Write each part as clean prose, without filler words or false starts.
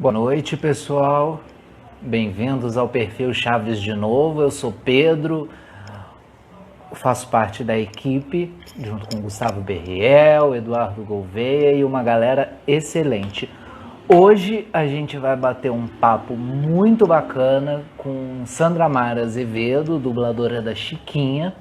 Boa noite, pessoal. Bem-vindos ao perfil Chaves de novo. Eu sou Pedro, faço parte da equipe, junto com Gustavo Berriel, Eduardo Gouveia e uma galera excelente. Hoje a gente vai bater um papo muito bacana com Sandra Mara Azevedo, dubladora da Chiquinha.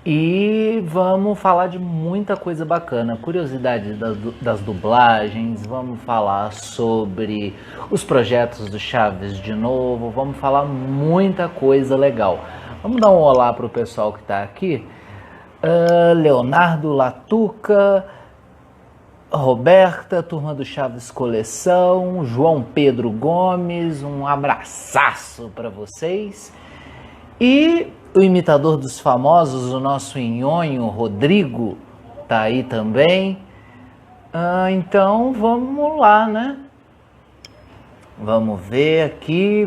E vamos falar de muita coisa bacana, curiosidades das dublagens, vamos falar sobre os projetos do Chaves de novo, vamos falar muita coisa legal. Vamos dar um olá pro pessoal que está aqui. Leonardo Latuca, Roberta, turma do Chaves Coleção, João Pedro Gomes, um abraçaço para vocês. E o imitador dos famosos, o nosso nhonho, Rodrigo, tá aí também. Então vamos lá, né? Vamos ver aqui.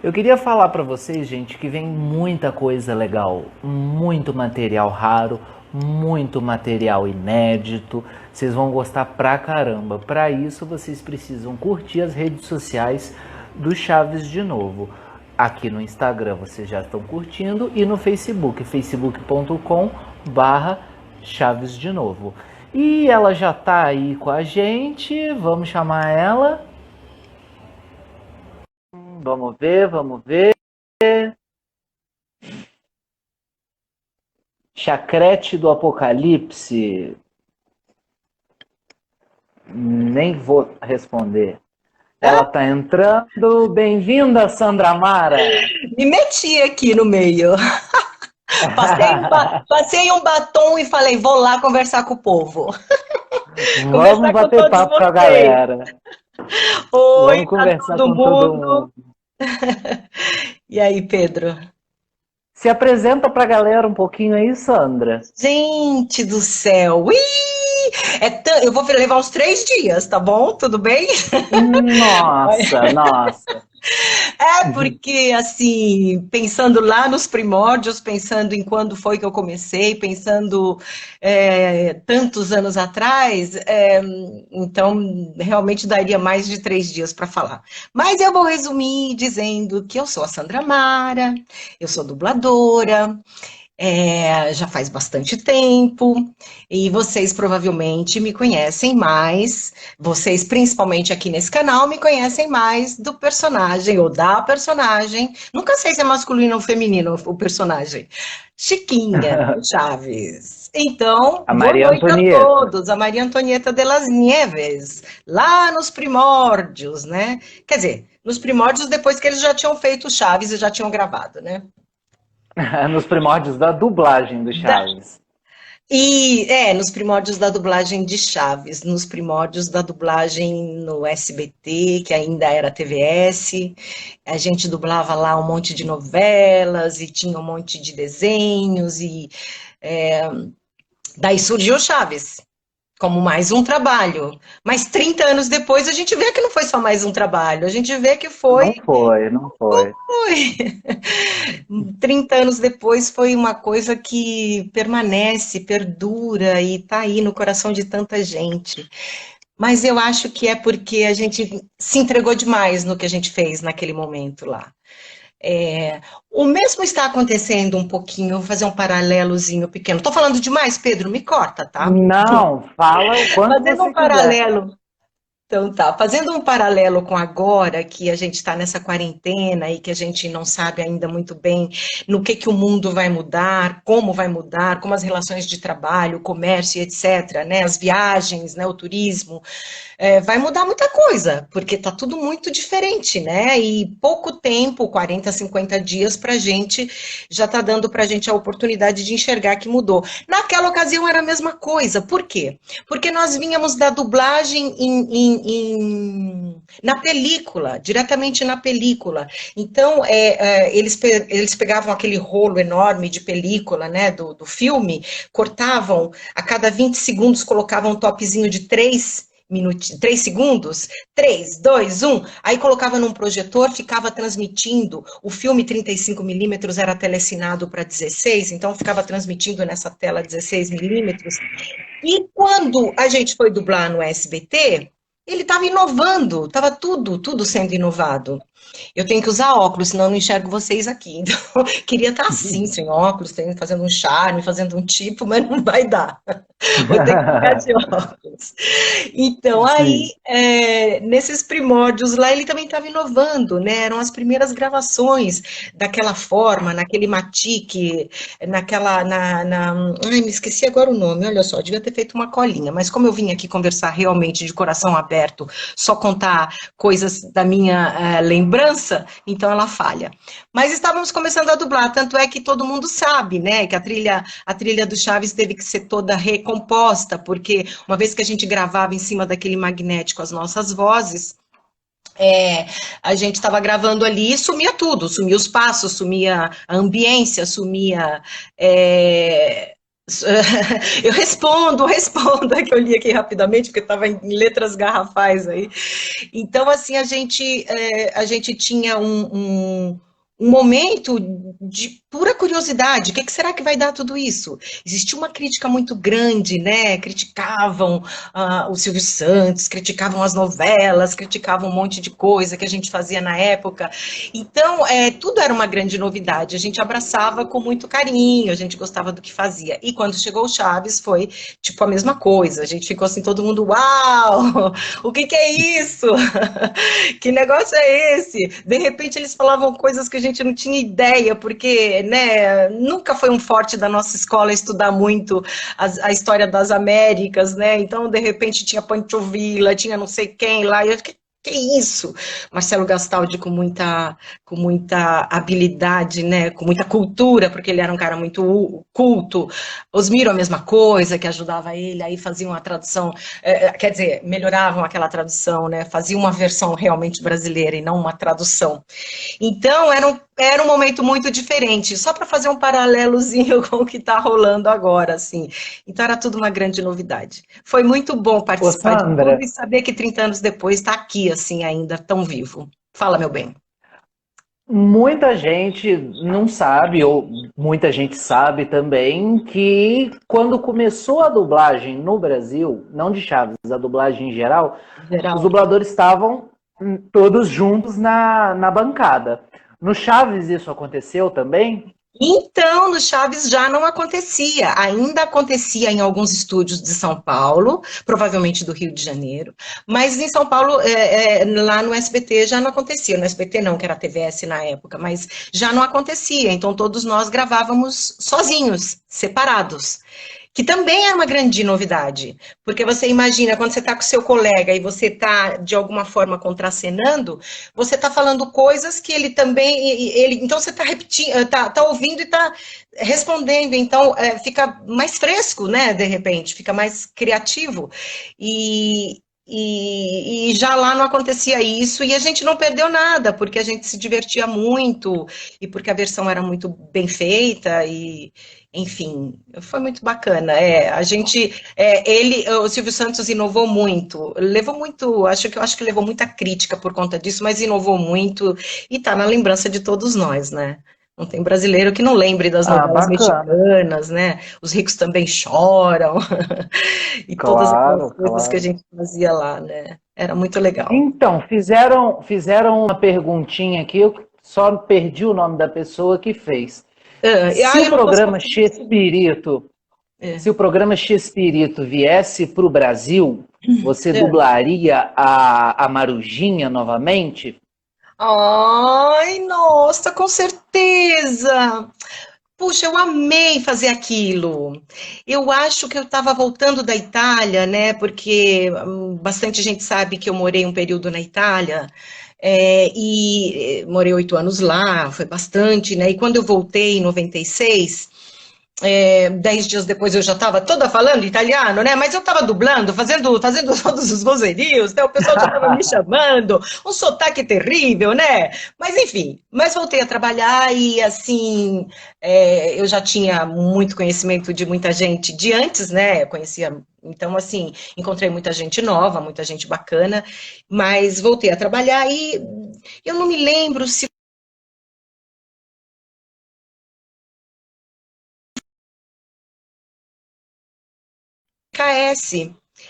Eu queria falar para vocês, gente, que vem muita coisa legal, muito material raro, muito material inédito. Vocês vão gostar pra caramba. Para isso, vocês precisam curtir as redes sociais do Chaves de Novo. Aqui no Instagram vocês já estão curtindo e no Facebook, facebook.com/Chaves de Novo. E ela já tá aí com a gente, vamos chamar ela. Vamos ver. Chacrete do Apocalipse. Nem vou responder. Ela tá entrando. Bem-vinda, Sandra Mara. Me meti aqui no meio. Passei um batom e falei, vou lá conversar com o povo. Vamos bater papo com a galera. Oi, vamos conversar todo com todo mundo. E aí, Pedro? Se apresenta pra galera um pouquinho aí, Sandra. Gente do céu! Eu vou levar uns 3 dias, tá bom? Tudo bem? Nossa. Porque, assim, pensando lá nos primórdios, pensando em quando foi que eu comecei, pensando tantos anos atrás, então realmente daria mais de 3 dias para falar. Mas eu vou resumir dizendo que eu sou a Sandra Mara, eu sou dubladora, já faz bastante tempo, e vocês provavelmente me conhecem mais, vocês principalmente aqui nesse canal me conhecem mais do personagem, ou da personagem, nunca sei se é masculino ou feminino o personagem, Chiquinha Chaves. Então, A boa Maria noite Antonieta. a todos, a Maria Antonieta de las Nieves, lá nos primórdios, né? Quer dizer, nos primórdios depois que eles já tinham feito Chaves e já tinham gravado, né? Nos primórdios da dublagem do Chaves. Nos primórdios da dublagem de Chaves, nos primórdios da dublagem no SBT, que ainda era TVS, a gente dublava lá um monte de novelas e tinha um monte de desenhos daí surgiu Chaves como mais um trabalho. Mas 30 anos depois a gente vê que não foi só mais um trabalho, a gente vê que foi. Não foi. 30 anos depois foi uma coisa que permanece, perdura e está aí no coração de tanta gente. Mas eu acho que é porque a gente se entregou demais no que a gente fez naquele momento lá. O mesmo está acontecendo um pouquinho, eu vou fazer um paralelozinho pequeno. Estou falando demais, Pedro? Me corta, tá? Não, fala o quanto Fazendo você um quiser. paralelo. Então tá, fazendo um paralelo com agora, que a gente está nessa quarentena e que a gente não sabe ainda muito bem no que o mundo vai mudar, como as relações de trabalho, o comércio, etc., né, as viagens, né, o turismo, vai mudar muita coisa, porque está tudo muito diferente, né, e pouco tempo, 40, 50 dias para a gente, já está dando para a gente a oportunidade de enxergar que mudou. Naquela ocasião era a mesma coisa, por quê? Porque nós vínhamos da dublagem na película, diretamente na película. Então, eles pegavam aquele rolo enorme de película, né, do filme, cortavam, a cada 20 segundos colocavam um topzinho de 3 3 segundos, 3, 2, 1, aí colocava num projetor, ficava transmitindo, o filme 35mm era telecinado para 16, então ficava transmitindo nessa tela 16mm, e quando a gente foi dublar no SBT, ele estava inovando, estava tudo sendo inovado. Eu tenho que usar óculos, senão eu não enxergo vocês aqui. Então, queria estar assim, sem óculos, fazendo um charme, fazendo um tipo, mas não vai dar. Vou ter que ficar de óculos. Então, Sim. aí, nesses primórdios lá, ele também estava inovando, né? Eram as primeiras gravações daquela forma, naquele matique, ai, me esqueci agora o nome, olha só, devia ter feito uma colinha, mas como eu vim aqui conversar realmente de coração aberto, só contar coisas da minha lembrança, então ela falha. Mas estávamos começando a dublar, tanto é que todo mundo sabe, né, que a trilha do Chaves teve que ser toda recomposta, porque uma vez que a gente gravava em cima daquele magnético as nossas vozes, a gente estava gravando ali e sumia tudo, sumia os passos, sumia a ambiência, sumia... Eu respondo, é que eu li aqui rapidamente, porque estava em letras garrafais aí. Então, assim, a gente tinha um momento de pura curiosidade. O que será que vai dar tudo isso? Existia uma crítica muito grande, né? Criticavam o Silvio Santos, criticavam as novelas, criticavam um monte de coisa que a gente fazia na época. Então, tudo era uma grande novidade. A gente abraçava com muito carinho, a gente gostava do que fazia. E quando chegou o Chaves, foi tipo a mesma coisa. A gente ficou assim, todo mundo, uau! O que é isso? Que negócio é esse? De repente eles falavam coisas que a gente não tinha ideia, porque, né, nunca foi um forte da nossa escola estudar muito a história das Américas, né? Então, de repente, tinha Pancho Villa, tinha não sei quem lá, e eu fiquei, que isso? Marcelo Gastaldi com muita habilidade, né, com muita cultura, porque ele era um cara muito culto. Osmiro a mesma coisa, que ajudava ele, aí faziam a tradução, quer dizer, melhoravam aquela tradução, né, faziam uma versão realmente brasileira e não uma tradução. Então, era um momento muito diferente, só para fazer um paralelozinho com o que está rolando agora, assim. Então, era tudo uma grande novidade. Foi muito bom Ô, participar de tudo Sandra, e saber que 30 anos depois está aqui, assim, ainda tão vivo. Fala, meu bem. muita gente não sabe, ou muita gente sabe também, que quando começou a dublagem no Brasil, não de Chaves, a dublagem em geral, os Geral. dubladores estavam todos juntos na bancada. No Chaves isso aconteceu também? Então, no Chaves já não acontecia, ainda acontecia em alguns estúdios de São Paulo, provavelmente do Rio de Janeiro, mas em São Paulo, lá no SBT já não acontecia, no SBT não, que era a TVS na época, mas já não acontecia, então todos nós gravávamos sozinhos, separados. Que também é uma grande novidade, porque você imagina, quando você está com seu colega e você está, de alguma forma, contracenando, você está falando coisas que ele também, então você está repetindo, tá ouvindo e está respondendo, então fica mais fresco, né, de repente, fica mais criativo, e já lá não acontecia isso, e a gente não perdeu nada, porque a gente se divertia muito, e porque a versão era muito bem feita, e enfim, foi muito bacana. O Silvio Santos inovou muito, levou muito, acho que levou muita crítica por conta disso, mas inovou muito e está na lembrança de todos nós, né? Não tem brasileiro que não lembre das Ah, novelas bacana. mexicanas, né? Os ricos também choram e todas aquelas Claro, coisas que a claro. gente fazia lá, né? Era muito legal. Então, fizeram uma perguntinha aqui, eu só perdi o nome da pessoa que fez. Se o Eu não posso programa confundir isso. X-Pirito, É, se o programa X-Pirito viesse para o Brasil, você é. dublaria a Marujinha novamente? Ai, nossa, com certeza! Puxa, eu amei fazer aquilo. Eu acho que eu estava voltando da Itália, né? Porque bastante gente sabe que eu morei um período na Itália, e morei 8 anos lá, foi bastante, né? E quando eu voltei em 96, 10 dias depois eu já estava toda falando italiano, né? Mas eu estava dublando, fazendo todos os vozerios, né? O pessoal já estava me chamando, um sotaque terrível, né? Mas enfim, mas voltei a trabalhar e assim, eu já tinha muito conhecimento de muita gente de antes, né? Eu conhecia, então assim, encontrei muita gente nova, muita gente bacana, mas voltei a trabalhar e eu não me lembro se KS.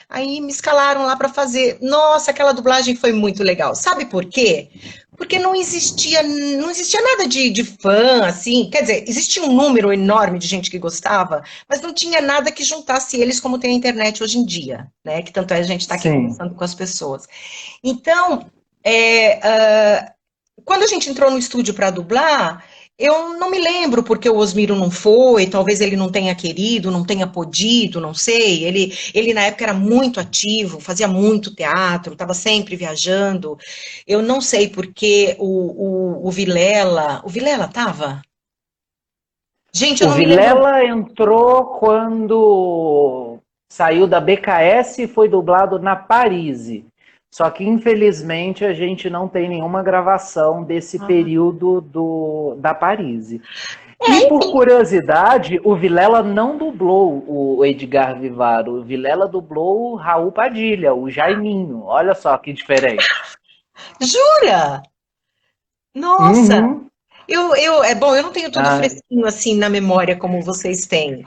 Aí me escalaram lá para fazer. Nossa, aquela dublagem foi muito legal. Sabe por quê? Porque não existia nada de fã, assim. Quer dizer, existia um número enorme de gente que gostava, mas não tinha nada que juntasse eles como tem a internet hoje em dia, né? Que tanto é a gente estar aqui Sim. conversando com as pessoas. Então, quando a gente entrou no estúdio para dublar, eu não me lembro porque o Osmiro não foi, talvez ele não tenha querido, não tenha podido, não sei. Ele na época era muito ativo, fazia muito teatro, estava sempre viajando. Eu não sei porque o Vilela estava? Gente, eu O não me lembro. Vilela entrou quando saiu da BKS e foi dublado na Parise. Só que, infelizmente, a gente não tem nenhuma gravação desse Ah, período da Parise. E, por enfim. curiosidade, o Vilela não dublou o Edgar Vivaro. O Vilela dublou o Raul Padilha, o Jaiminho. Olha só que diferente. Jura? Nossa! Uhum. É bom, eu não tenho tudo Ah, fresquinho assim na memória como vocês têm.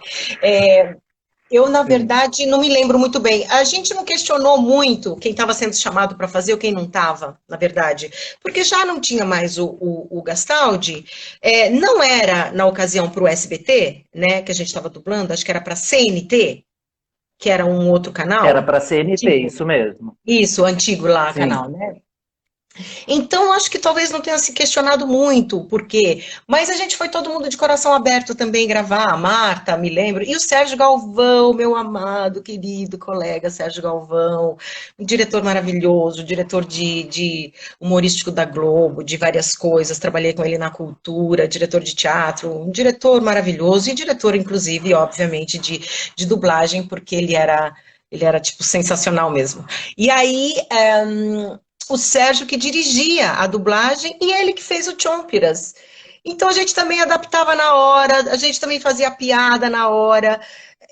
Eu, na sim. verdade, não me lembro muito bem. A gente não questionou muito quem estava sendo chamado para fazer ou quem não estava, na verdade, porque já não tinha mais o Gastaldi. Não era, na ocasião, para o SBT, né, que a gente estava dublando, acho que era para CNT, que era um outro Era canal. para CNT, Antigo. isso mesmo. Isso, antigo lá, Sim. canal, né? Então, acho que talvez não tenha se questionado muito por quê. Mas a gente foi todo mundo de coração aberto também gravar. A Marta, me lembro. E o Sérgio Galvão, meu amado, querido colega Sérgio Galvão, um diretor maravilhoso, diretor de humorístico da Globo, de várias coisas. Trabalhei com ele na cultura, diretor de teatro, um diretor maravilhoso e diretor, inclusive, obviamente, de dublagem, porque ele era tipo sensacional mesmo. E aí, o Sérgio que dirigia a dublagem e ele que fez o Chompiras. Então a gente também adaptava na hora, a gente também fazia piada na hora.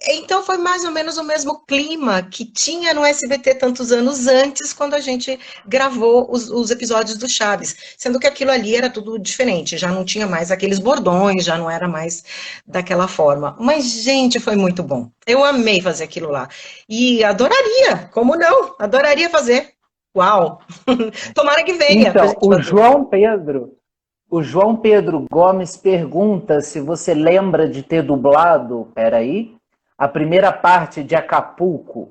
Então foi mais ou menos o mesmo clima que tinha no SBT tantos anos antes, quando a gente gravou os episódios do Chaves. Sendo que aquilo ali era tudo diferente, já não tinha mais aqueles bordões, já não era mais daquela forma. Mas, gente, foi muito bom. Eu amei fazer aquilo lá. E adoraria, como não? Adoraria fazer. Uau! Tomara que venha pra Então, gente fazer. o João Pedro Gomes pergunta se você lembra de ter dublado, peraí, a primeira parte de Acapulco,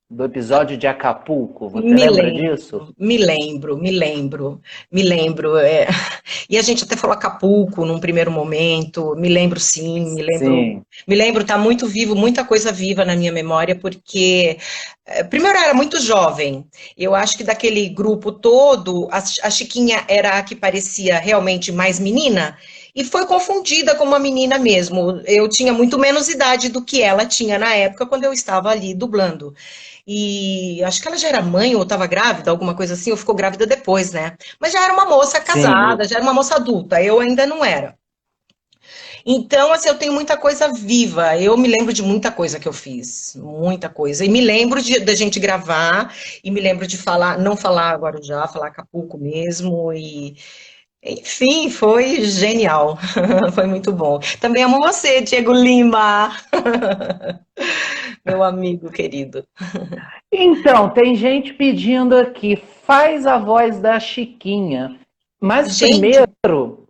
do episódio de Acapulco. Você Me lembra disso? lembro, me lembro, me lembro, me lembro. E a gente até falou Acapulco num primeiro momento. Me lembro, sim, me lembro. Sim, Me lembro, tá muito vivo, muita coisa viva na minha memória, porque primeiro eu era muito jovem. Eu acho que daquele grupo todo, a Chiquinha era a que parecia realmente mais menina. E foi confundida com uma menina mesmo. Eu tinha muito menos idade do que ela tinha na época, quando eu estava ali dublando. E acho que ela já era mãe ou estava grávida, alguma coisa assim, ou ficou grávida depois, né? Mas já era uma moça sim. casada, já era uma moça adulta, eu ainda não era. Então, assim, eu tenho muita coisa viva. Eu me lembro de muita coisa que eu fiz, muita coisa. E me lembro da gente gravar, e me lembro de falar, não falar Guarujá, falar Acapulco mesmo, e enfim, foi genial. Foi muito bom. Também amo você, Diego Lima, meu amigo querido. Então, tem gente pedindo aqui, faz a voz da Chiquinha. Mas Gente, primeiro,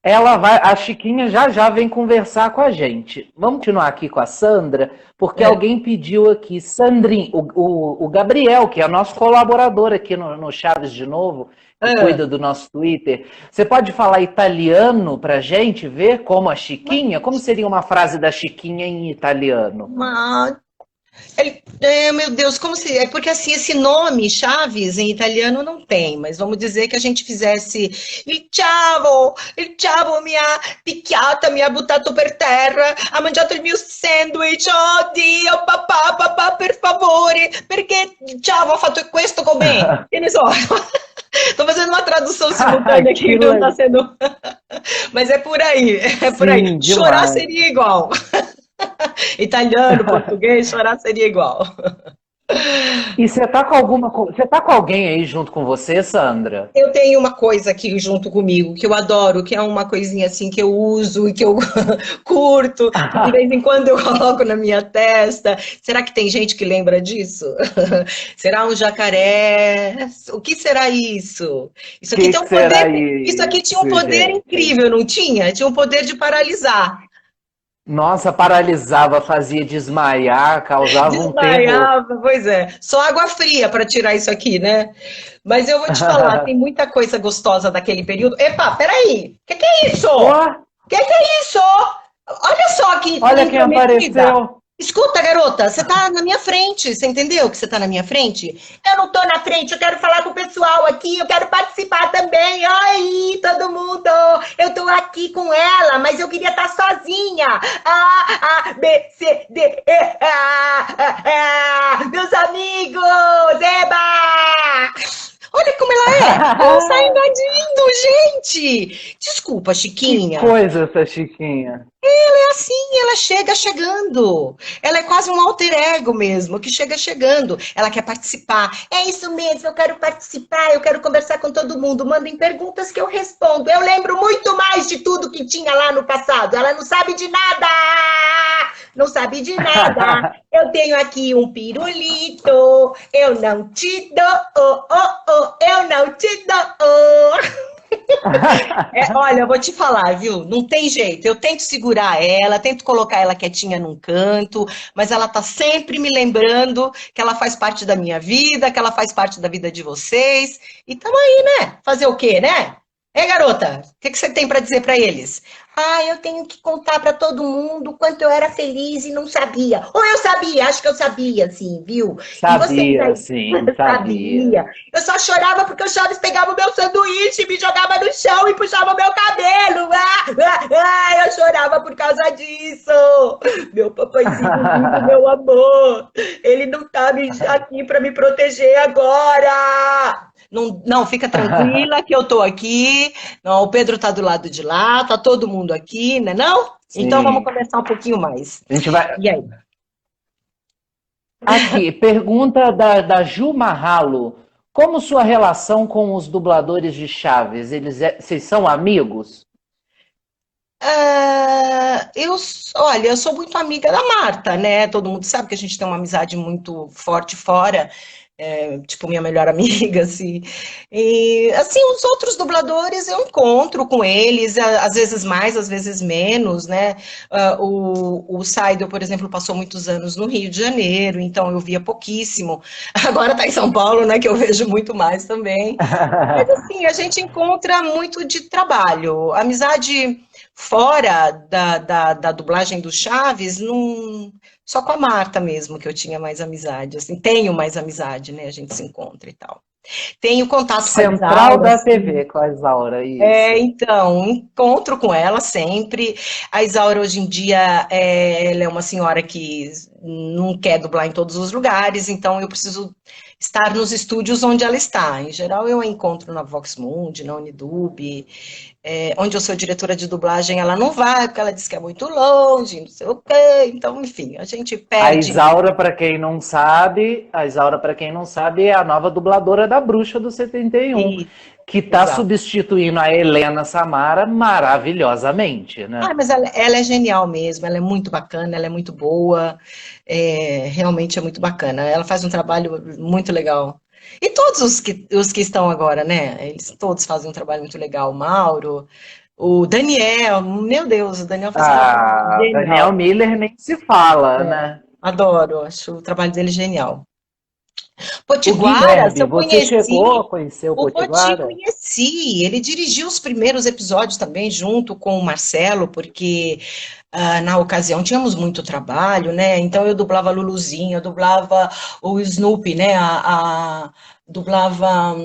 ah, a Chiquinha já já vem conversar com a gente. Vamos continuar aqui com a Sandra, porque ah, alguém pediu aqui, Sandrinho, o Gabriel, que é nosso colaborador aqui no Chaves de Novo, que ah. cuida do nosso Twitter. Você pode falar italiano pra gente ver como a Chiquinha? Como seria uma frase da Chiquinha em italiano? Ma Meu Deus, como se. É porque assim, esse nome Chaves em italiano não tem, mas vamos dizer que a gente fizesse il chavo mi ha picchiata, mi ha buttato per terra, ha mangiato il mio sandwich, oh Dio, papà, papà, per favore, perché il chavo ha fatto questo con me? Che ne so. Tô fazendo uma tradução simultânea aqui, Que não tá legal. sendo. Mas é por aí, é por aí. Sim, Chorar demais. seria igual. Italiano, português, chorar seria igual. E você tá com alguém aí junto com você, Sandra? Eu tenho uma coisa aqui junto comigo que eu adoro, que é uma coisinha assim que eu uso e que eu curto, que de vez em quando eu coloco na minha testa. Será que tem gente que lembra disso? Será um jacaré? O que será isso? Isso aqui tem Que um poder, será isso aqui tinha um isso, poder gente? incrível, não tinha? Tinha um poder de paralisar. Nossa, paralisava, fazia desmaiar, causava um terror. Desmaiava, pois é. Só água fria para tirar isso aqui, né? Mas eu vou te falar, tem muita coisa gostosa daquele período. Epa, peraí! Que é isso? Ó, Que é isso? Olha só que olha quem intrometida. apareceu. Escuta, garota, você tá na minha frente, você entendeu que você tá na minha frente? Eu não tô na frente, eu quero falar com o pessoal aqui, eu quero participar também. Oi, todo mundo! Eu tô aqui com ela, mas eu queria estar sozinha. A, B, C, D, E, meus amigos! Eba! Olha como ela é! Ela está invadindo, gente! Desculpa, Que Chiquinha. coisa essa Chiquinha. É assim, ela chega chegando. Ela é quase um alter ego mesmo, que chega chegando. Ela quer participar. É isso mesmo, eu quero participar, eu quero conversar com todo mundo. Mandem perguntas que eu respondo. Eu lembro muito mais de tudo que tinha lá no passado. Ela não sabe de nada! Não sabe de nada. Eu tenho aqui um pirulito. Eu não te dou, oh, oh, oh, eu não te dou. Oh. Olha, eu vou te falar, viu? Não tem jeito. Eu tento segurar ela, tento colocar ela quietinha num canto, mas ela tá sempre me lembrando que ela faz parte da minha vida, que ela faz parte da vida de vocês. E tamo aí, né? Fazer o quê, né? Ei, garota, o que você tem para dizer para eles? Ah, eu tenho que contar para todo mundo o quanto eu era feliz e não sabia. Ou eu sabia, acho que eu sabia, sim, viu? E vocês Sabia, aí? sim, sabia. Sabia. Eu só chorava porque o Chaves pegava o meu sanduíche, me jogava no chão e puxava o meu cabelo. Eu chorava por causa disso. Meu papaizinho lindo, meu amor. Ele não tá aqui para me proteger agora. Não, não, fica tranquila que eu tô aqui. Não, o Pedro tá do lado de lá, tá todo mundo aqui, né? Não? Então vamos Sim. conversar um pouquinho mais. A gente vai. E aí? Aqui, pergunta da Ju Marralo. Como sua relação com os dubladores de Chaves? Vocês são amigos? Olha, eu sou muito amiga da Marta, né? Todo mundo sabe que a gente tem uma amizade muito forte fora, tipo minha melhor amiga, assim. E assim, os outros dubladores eu encontro com eles, às vezes mais, às vezes menos, né? O Saidel, por exemplo, passou muitos anos no Rio de Janeiro, então eu via pouquíssimo. Agora tá em São Paulo, né? Que eu vejo muito mais também. Mas assim, a gente encontra muito de trabalho. Amizade fora da dublagem do Chaves, só com a Marta mesmo que eu tinha mais amizade. Assim, tenho mais amizade, né? A gente se encontra e tal. Tenho contato com a Central Isaura, da assim. TV com a Isaura, isso. Então, encontro com ela sempre. A Isaura, hoje em dia, ela é uma senhora que não quer dublar em todos os lugares, então eu preciso estar nos estúdios onde ela está. Em geral, eu a encontro na Vox Mundi, na Unidub, onde eu sou diretora de dublagem, ela não vai, porque ela diz que é muito longe, não sei o quê. Então, enfim, a gente A perde. Isaura, para quem não sabe, é a nova dubladora da Bruxa do 71, E, que está exato. substituindo a Helena Samara maravilhosamente, né? Ah, mas ela é genial mesmo, ela é muito bacana, ela é muito boa, realmente é muito bacana. Ela faz um trabalho muito legal. E todos os que estão agora, né? Eles todos fazem um trabalho muito legal. O Mauro, o Daniel, meu Deus, o Daniel faz um trabalho A Daniel genial. Miller nem se fala, né? Adoro, acho o trabalho dele genial. O Potiguara, se Guilherme, eu você chegou conheci, a conhecer o o Poti Potiguara? conheci, ele dirigiu os primeiros episódios também junto com o Marcelo, porque na ocasião, tínhamos muito trabalho, né? Então eu dublava a Luluzinha, eu dublava o Snoopy, né? Dublava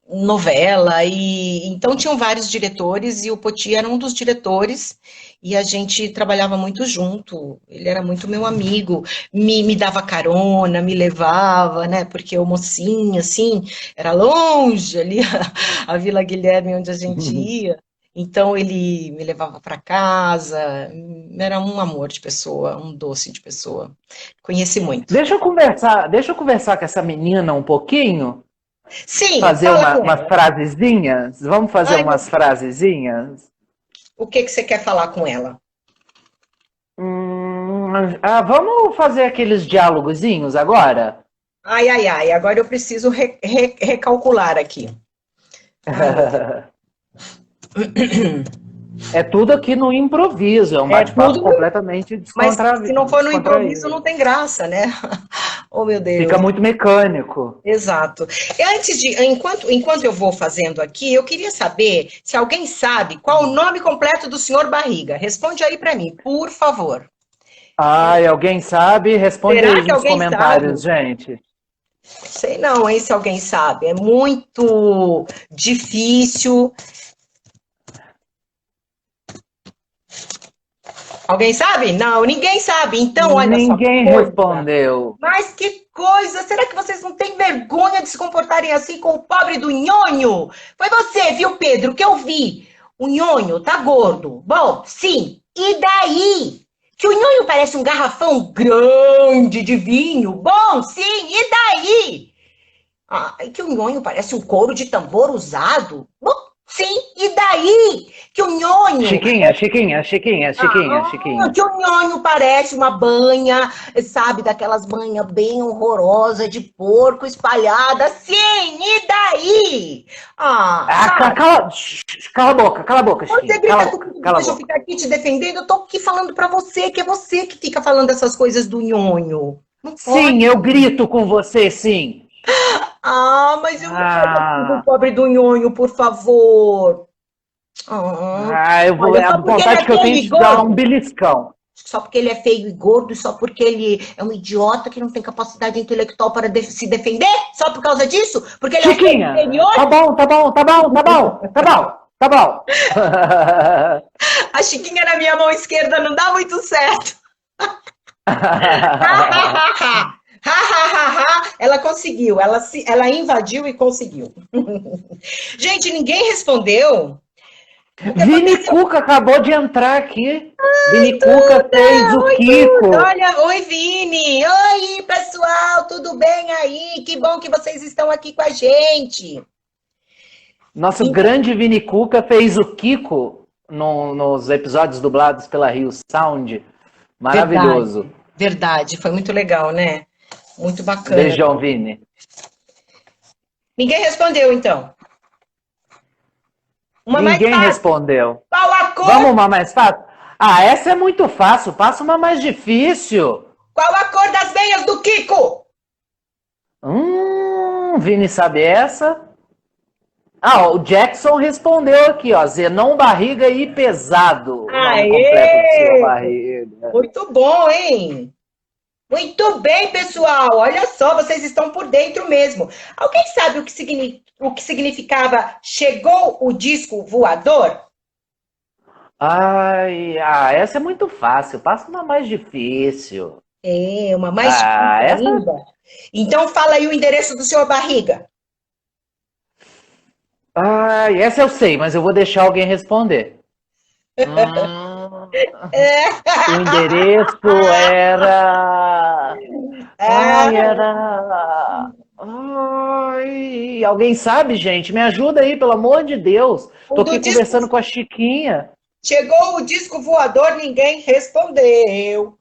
novela, e então tinham vários diretores, e o Poti era um dos diretores, e a gente trabalhava muito junto, ele era muito meu amigo, me dava carona, me levava, né, porque o mocinho, assim, era longe ali, a Vila Guilherme, onde a gente ia, então ele me levava para casa, era um amor de pessoa, um doce de pessoa, conheci muito. Deixa eu conversar com essa menina um pouquinho, Sim, fazer fala com umas ela. frasezinhas. Vamos fazer Ai, umas frasezinhas? o que que você quer falar com ela? Vamos fazer aqueles diálogozinhos agora? Ai, ai, ai, agora eu preciso recalcular aqui. Ai, meu Deus. É tudo aqui no improviso, é um É bate-papo tudo, completamente mas se não for no improviso, descontraído. não tem graça, né? Oh, meu Fica Deus. muito mecânico. Exato. E enquanto eu vou fazendo aqui, eu queria saber se alguém sabe qual o nome completo do senhor Barriga. Responde aí para mim, por favor. Ai, alguém sabe? Responde Será aí que nos alguém sabe? comentários, gente. Sei não, hein, se alguém sabe. É muito difícil. Alguém sabe? Não, ninguém sabe. Então, olha só que Ninguém coisa. respondeu. Mas que coisa! Será que vocês não têm vergonha de se comportarem assim com o pobre do nhonho? Foi você, viu, Pedro, que eu vi. O nhonho tá gordo. Bom, sim. E daí? Que o nhonho parece um garrafão grande de vinho. Bom, sim. E daí? Ah, que o nhonho parece um couro de tambor usado. Bom, sim. E daí? Que o nhonho Chiquinha. que o nhonho parece uma banha, sabe, daquelas banhas bem horrorosas de porco espalhada. Sim, e daí? Ah, sabe? Cala a boca, Você Chiquinha. grita comigo, Cala a deixa eu boca. ficar aqui te defendendo. Eu tô aqui falando pra você, que é você que fica falando essas coisas do nhonho. Não pode. Sim, eu grito com você, sim. Ah, mas eu não faz assim com o Ah, pobre do nhonho, por favor. Ah, eu vou. olha, A só porque ele vontade é que eu feio tenho e de te dar um gordo. beliscão. Só porque ele é feio e gordo, só porque ele é um idiota que não tem capacidade intelectual para se defender? Só por causa disso? Porque ele é um ser Chiquinha, inferior? tá bom. A Chiquinha na minha mão esquerda não dá muito certo. Ela conseguiu, ela invadiu e conseguiu. Gente, ninguém respondeu. O que Vini aconteceu? Cuca acabou de entrar aqui. Vini Cuca fez o Oi, Duda. Kiko. Olha, oi, Vini. Oi, pessoal, tudo bem aí? Que bom que vocês estão aqui com a gente. Nosso grande Vini Cuca fez o Kiko nos episódios dublados pela Rio Sound. Verdade, Maravilhoso. verdade. Foi muito legal, né? Muito bacana. Beijão, Vini. Ninguém respondeu, então. Uma mais Ninguém fácil. respondeu. Qual a cor? Vamos uma mais fácil? Essa é muito fácil. Passa uma mais difícil. Qual a cor das meias do Kiko? Vini sabe essa? O Jackson respondeu aqui, ó. Zenon Barriga e Pesado. O nome completo do seu Aê! Barriga. Muito bom, hein? Muito bem, pessoal. Olha só, vocês estão por dentro mesmo. Alguém sabe o que significava chegou o disco voador? Essa é muito fácil. Passa uma mais difícil. É, uma mais difícil Essa. ainda. Então fala aí o endereço do senhor Barriga. Essa eu sei, mas eu vou deixar alguém responder. O endereço era. Era. Alguém sabe, gente? Me ajuda aí, pelo amor de Deus. O Tô do aqui disco conversando com a Chiquinha. chegou o disco voador, ninguém respondeu.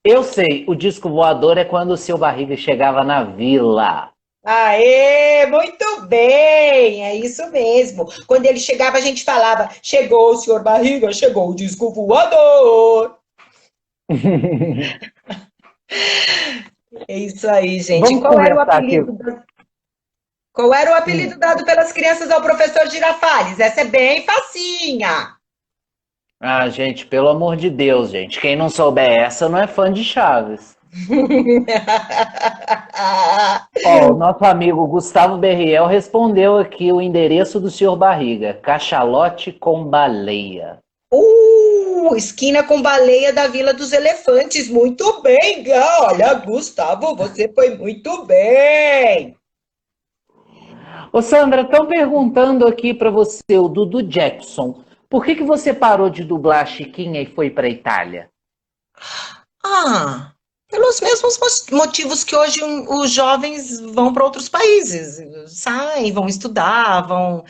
Eu sei, o disco voador é quando o seu Barriga chegava na vila. Aê, muito bem, é isso mesmo. Quando ele chegava, a gente falava: chegou o senhor Barriga, chegou o disco voador. É isso aí, gente. Vamos conversar aqui. Qual era o apelido dado pelas crianças ao professor Girafales? Essa é bem facinha. Ah, gente, pelo amor de Deus, gente. Quem não souber essa não é fã de Chaves. Ó, o nosso amigo Gustavo Berriel respondeu aqui o endereço do senhor Barriga. Cachalote com baleia. Esquina com baleia da Vila dos Elefantes. Muito bem, olha, Gustavo, você foi muito bem. Ô Sandra, estão perguntando aqui para você, o Dudu Jackson, por que que você parou de dublar a Chiquinha e foi para Itália? Ah, pelos mesmos motivos que hoje os jovens vão para outros países, saem, vão estudar, vão.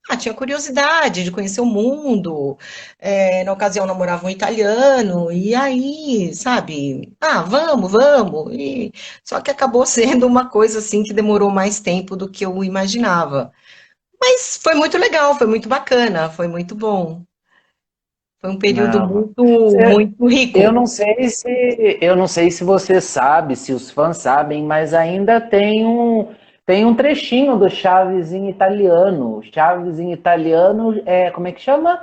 Ah, tinha curiosidade de conhecer o mundo. Na ocasião namorava um italiano, e aí, sabe? Ah, vamos, vamos. Só que acabou sendo uma coisa assim que demorou mais tempo do que eu imaginava. Mas foi muito legal, foi muito bacana, foi muito bom. Foi um período Não, muito, você- muito eu rico. não sei se eu não sei se você sabe, se os fãs sabem, mas ainda tem um trechinho do Chaves em italiano. Chaves em italiano é como é que chama?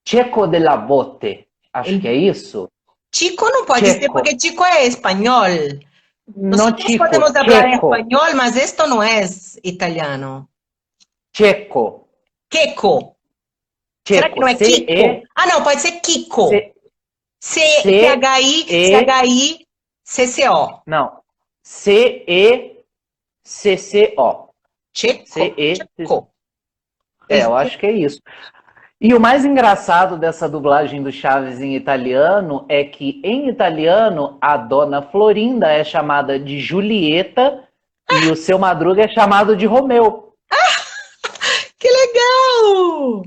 Cieco della botte. Acho que é isso. Chico no puede ser, Cieco, porque chico es español. no Nosotros chico, podemos hablar cieco, español, mas esto no es italiano. cieco, Queco. Será que cieco, não é C Kiko? E Ah, não, pode ser Kiko. C C, C C-H-I, E C-H-I, C-C-O. não, C E C C O. C Checo, E Checo. eu acho que é isso. E o mais engraçado dessa dublagem do Chaves em italiano é que, em italiano, a dona Florinda é chamada de Julieta e o seu Madruga é chamado de Romeu. Que legal!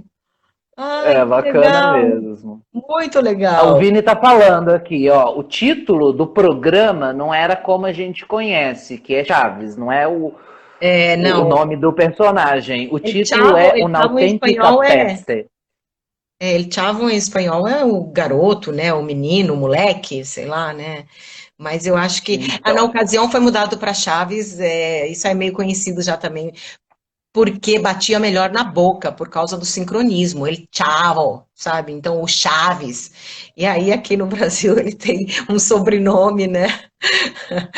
Ai, É que bacana legal! mesmo. Muito O legal. Vini tá falando aqui, ó, o título do programa não era como a gente conhece, que é Chaves, não é o Não, nome do personagem. O título Chavo, é el Una Chavo em Autêntica espanhol é. Peste. El Chavo em espanhol é o garoto, né? O menino, o moleque, sei lá, né? Mas eu acho que na Então, ocasião foi mudado para Chaves, isso é meio conhecido já também, porque batia melhor na boca, por causa do sincronismo, ele Chavo, sabe? Então o Chaves. E aí aqui no Brasil ele tem um sobrenome, né?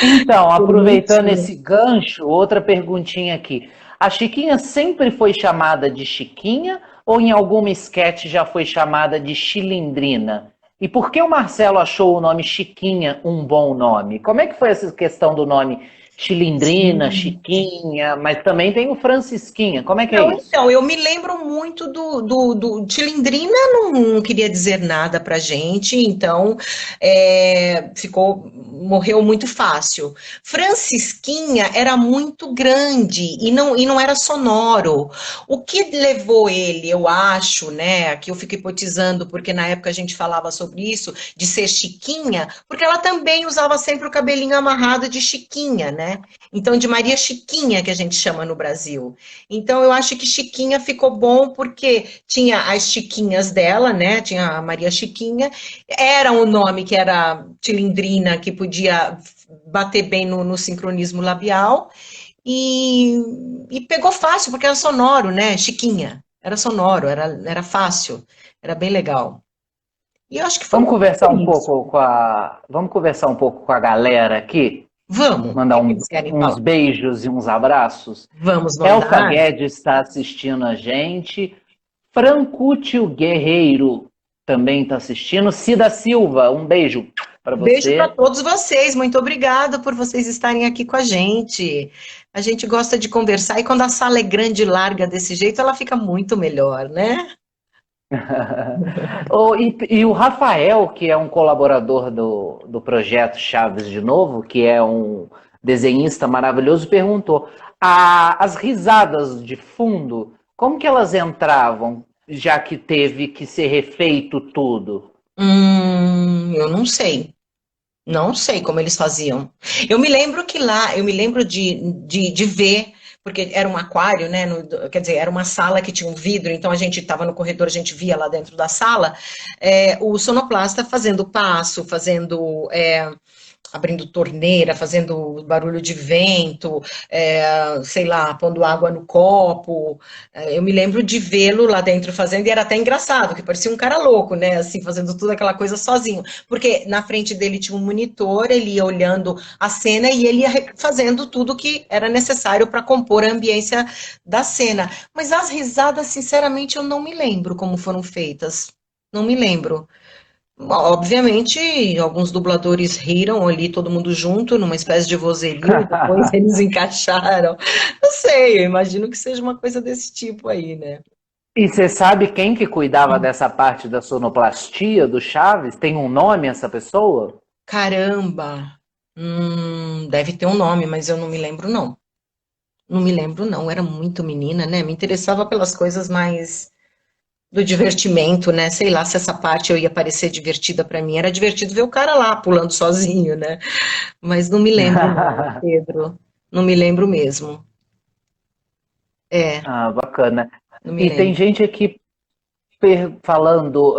Então, aproveitando Bonitinho. esse gancho, outra perguntinha aqui. A Chiquinha sempre foi chamada de Chiquinha ou em alguma esquete já foi chamada de Chilindrina? E por que o Marcelo achou o nome Chiquinha um bom nome? Como é que foi essa questão do nome Chilindrina, Sim. Chiquinha, mas também tem o Francisquinha. Como é que é Não, isso? então, eu me lembro muito do Tilindrina, não queria dizer nada pra gente, então morreu muito fácil. Francisquinha era muito grande e não era sonoro. O que levou ele, eu acho, né? Aqui eu fico hipotizando, porque na época a gente falava sobre isso, de ser Chiquinha, porque ela também usava sempre o cabelinho amarrado de Chiquinha, né? Então, de Maria Chiquinha, que a gente chama no Brasil. Então, eu acho que Chiquinha ficou bom porque tinha as Chiquinhas dela, né? Tinha a Maria Chiquinha, era um nome que era Tilindrina, que podia bater bem no sincronismo labial, e pegou fácil, porque era sonoro, né? Chiquinha, era sonoro, era fácil, era bem legal. E eu acho que foi Vamos muito conversar por um isso. pouco vamos conversar um pouco com a galera aqui, Vamos, o mandar que que eles querem uns falar? beijos e uns abraços. Vamos Elsa mandar? Guedes está assistindo a gente. Francúcio Guerreiro também está assistindo. Cida Silva, um beijo para Beijo para você. todos vocês. Muito obrigada por vocês estarem aqui com a gente. A gente gosta de conversar e quando a sala é grande e larga desse jeito, ela fica muito melhor, né? E o Rafael, que é um colaborador do projeto Chaves de Novo, que é um desenhista maravilhoso, perguntou: as risadas de fundo, como que elas entravam, já que teve que ser refeito tudo? Eu não sei. Não sei como eles faziam. Eu me lembro que lá, eu me lembro de ver, porque era um aquário, né? Quer dizer, era uma sala que tinha um vidro, então a gente estava no corredor, a gente via lá dentro da sala o sonoplasta fazendo passo, fazendo abrindo torneira, fazendo barulho de vento, sei lá, pondo água no copo. Eu me lembro de vê-lo lá dentro fazendo, e era até engraçado, que parecia um cara louco, né? Assim, fazendo tudo aquela coisa sozinho. Porque na frente dele tinha um monitor, ele ia olhando a cena e ele ia fazendo tudo que era necessário para compor a ambiência da cena. Mas as risadas, sinceramente, eu não me lembro como foram feitas. Não me lembro. Obviamente, alguns dubladores riram ali, todo mundo junto, numa espécie de vozerio, e depois eles encaixaram. Não sei, eu imagino que seja uma coisa desse tipo aí, né? E você sabe quem que cuidava dessa parte da sonoplastia do Chaves? Tem um nome essa pessoa? Caramba! Deve ter um nome, mas eu não me lembro, não. Não me lembro, não. Eu era muito menina, né? Me interessava pelas coisas mais do divertimento, né? Sei lá se essa parte eu ia parecer divertida para mim. Era divertido ver o cara lá pulando sozinho, né? Mas não me lembro, não, Pedro. Não me lembro mesmo. É, Ah, bacana. não me E tem lembro. gente aqui falando,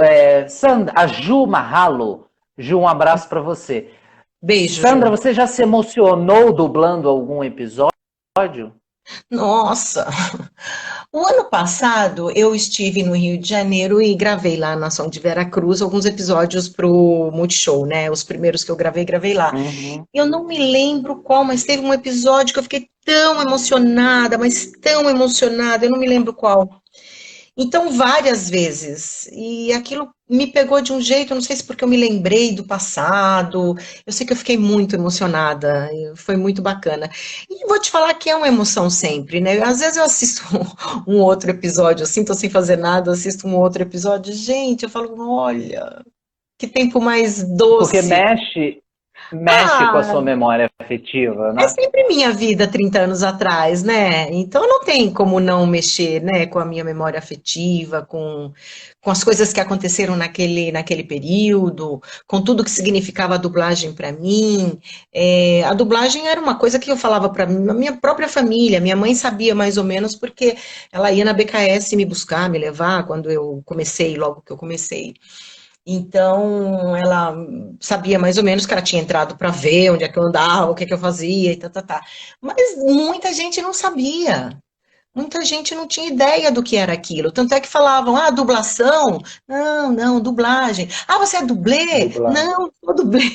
Sandra, a Ju Marralo. Ju, um abraço para você. Beijo, Sandra, Ju. você já se emocionou dublando algum episódio? Nossa! O ano passado eu estive no Rio de Janeiro e gravei lá na Som de Veracruz alguns episódios para o Multishow, né? Os primeiros que eu gravei lá. Uhum. Eu não me lembro qual, mas teve um episódio que eu fiquei tão emocionada, mas tão emocionada, eu não me lembro qual. Então, várias vezes. E aquilo me pegou de um jeito, eu não sei se porque eu me lembrei do passado. Eu sei que eu fiquei muito emocionada, e foi muito bacana. E vou te falar que é uma emoção sempre, né? Às vezes eu assisto um outro episódio, assim, tô sem fazer nada, assisto um outro episódio. Gente, eu falo, olha, que tempo mais Porque doce. mexe com a Ah, sua memória afetiva, é né? sempre minha vida 30 anos atrás, né? Então não tem como não mexer, né, com a minha memória afetiva, com as coisas que aconteceram naquele período, com tudo que significava a dublagem para mim. A dublagem era uma coisa que eu falava para minha própria família. Minha mãe sabia mais ou menos porque ela ia na BKS me buscar, me levar quando eu comecei, logo que eu comecei. Então, ela sabia mais ou menos que ela tinha entrado para ver onde é que eu andava, o que é que eu fazia e tá, tá, tá. Mas muita gente não sabia. Muita gente não tinha ideia do que era aquilo. Tanto é que falavam, ah, dublação? Não, não, dublagem. Ah, você é dublê? Dublar. Não, sou dublê.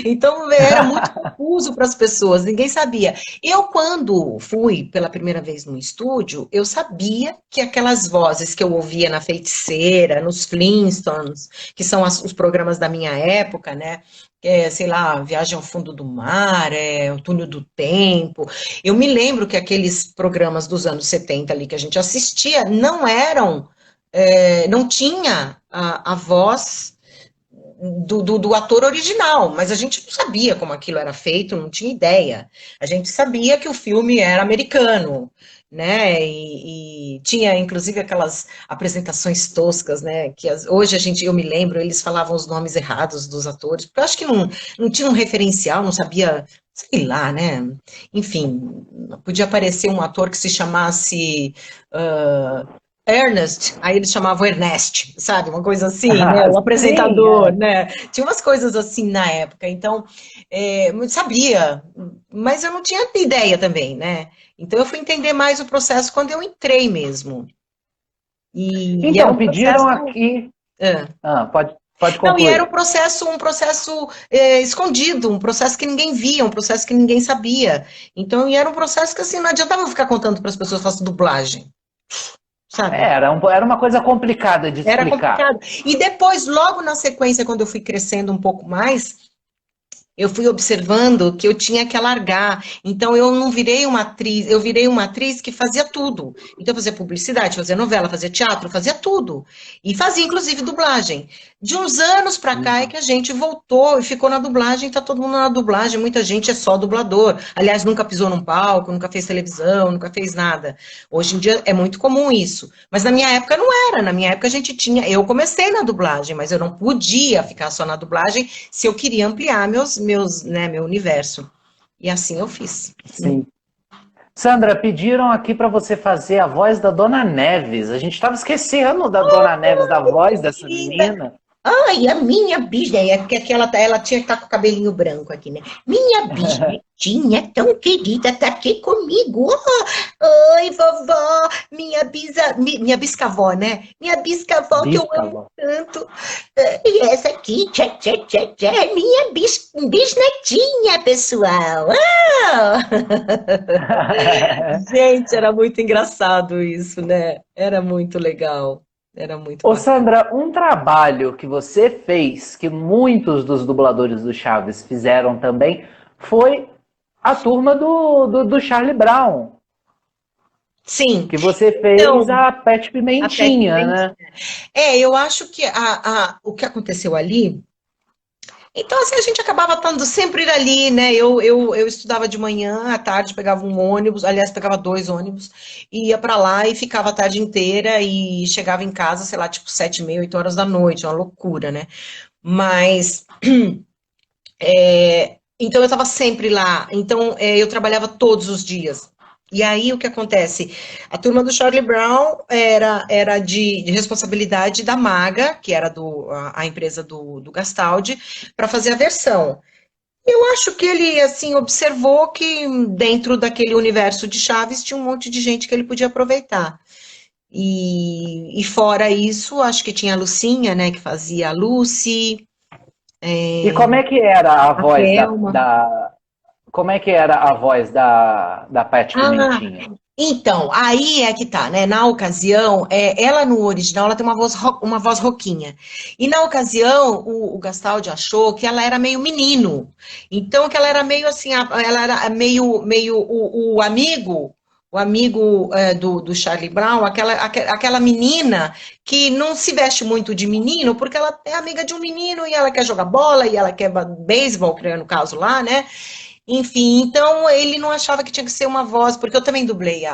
Então era muito confuso para as pessoas, ninguém sabia. Eu, quando fui pela primeira vez no estúdio, eu sabia que aquelas vozes que eu ouvia na Feiticeira, nos Flintstones, que são os programas da minha época, né? Sei lá, Viagem ao Fundo do Mar, O Túnel do Tempo. Eu me lembro que aqueles programas dos anos 70 ali que a gente assistia não eram, não tinha a voz do ator original, mas a gente não sabia como aquilo era feito, não tinha ideia. A gente sabia que o filme era americano, né? E tinha inclusive aquelas apresentações toscas, né? Que hoje eu me lembro, eles falavam os nomes errados dos atores, porque eu acho que não tinha um referencial, não sabia, sei lá, né? Enfim, podia aparecer um ator que se chamasse Ernest, aí eles chamavam Ernest, sabe? Uma coisa assim, né? O Sim, apresentador, né? Tinha umas coisas assim na época, então, eu sabia, mas eu não tinha ideia também, né? Então eu fui entender mais o processo quando eu entrei mesmo. E era Então, um processo. pediram aqui. é. Pode Não, e era concluir. um processo escondido, um processo que ninguém via, um processo que ninguém sabia. Então, e era um processo que assim, não adiantava eu ficar contando para as pessoas que eu faço dublagem, sabe? Era uma coisa complicada de Era explicar. complicado. E depois, logo na sequência, quando eu fui crescendo um pouco mais, eu fui observando que eu tinha que alargar. Então, eu não virei uma atriz, eu virei uma atriz que fazia tudo. Então, eu fazia publicidade, fazia novela, fazia teatro, fazia tudo. E fazia, inclusive, dublagem. De uns anos para cá é Uhum. que a gente voltou e ficou na dublagem, tá todo mundo na dublagem, muita gente é só dublador. Aliás, nunca pisou num palco, nunca fez televisão, nunca fez nada. Hoje em dia é muito comum isso. Mas na minha época não era. Na minha época a gente tinha. Eu comecei na dublagem, mas eu não podia ficar só na dublagem se eu queria ampliar meu universo. E assim eu fiz. Sim. Sandra, pediram aqui para você fazer a voz da Dona Neves. A gente estava esquecendo da Dona Neves, da voz dessa Querida, menina. Ai, a minha bisnetinha, que ela tinha que estar com o cabelinho branco aqui, né? Minha bisnetinha tão querida tá aqui comigo. Oi, vovó, minha biscavó, né? Minha biscavó que eu amo Biscavó. tanto. E essa aqui, tchê, tchê, tchê, tchê, é minha bisnetinha, pessoal. Gente, era muito engraçado isso, né? Era muito legal. Era muito Ô bacana. Sandra, um trabalho que você fez, que muitos dos dubladores do Chaves fizeram também, foi a turma do Charlie Brown, Sim, que você fez então, a Pet a Pet Pimentinha, né? eu acho que o que aconteceu ali. Então, assim, a gente acabava estando sempre ali, né? Eu estudava de manhã, à tarde pegava um ônibus, aliás, pegava dois ônibus, e ia para lá e ficava a tarde inteira e chegava em casa, sei lá, tipo 7h30, 8h da noite, uma loucura, né? Mas, então eu estava sempre lá, então eu trabalhava todos os dias. E aí o que acontece? A turma do Charlie Brown era de responsabilidade da Maga, que era a empresa do Gastaldi, para fazer a versão. Eu acho que ele, assim, observou que dentro daquele universo de Chaves tinha um monte de gente que ele podia aproveitar. E fora isso, acho que tinha a Lucinha, né, que fazia a Lucy, E como é que era a a voz Thelma. como é que era a voz da Pet Ah, Pimentinha? então, aí é que tá, né? Na ocasião, ela no original, ela tem uma voz rouquinha. E na ocasião, o Gastaldi achou que ela era meio menino. Então, que ela era meio assim, ela era meio o amigo do Charlie Brown, aquela menina que não se veste muito de menino, porque ela é amiga de um menino e ela quer jogar bola e ela quer beisebol, no caso lá, né? Enfim, então ele não achava que tinha que ser uma voz, porque eu também dublei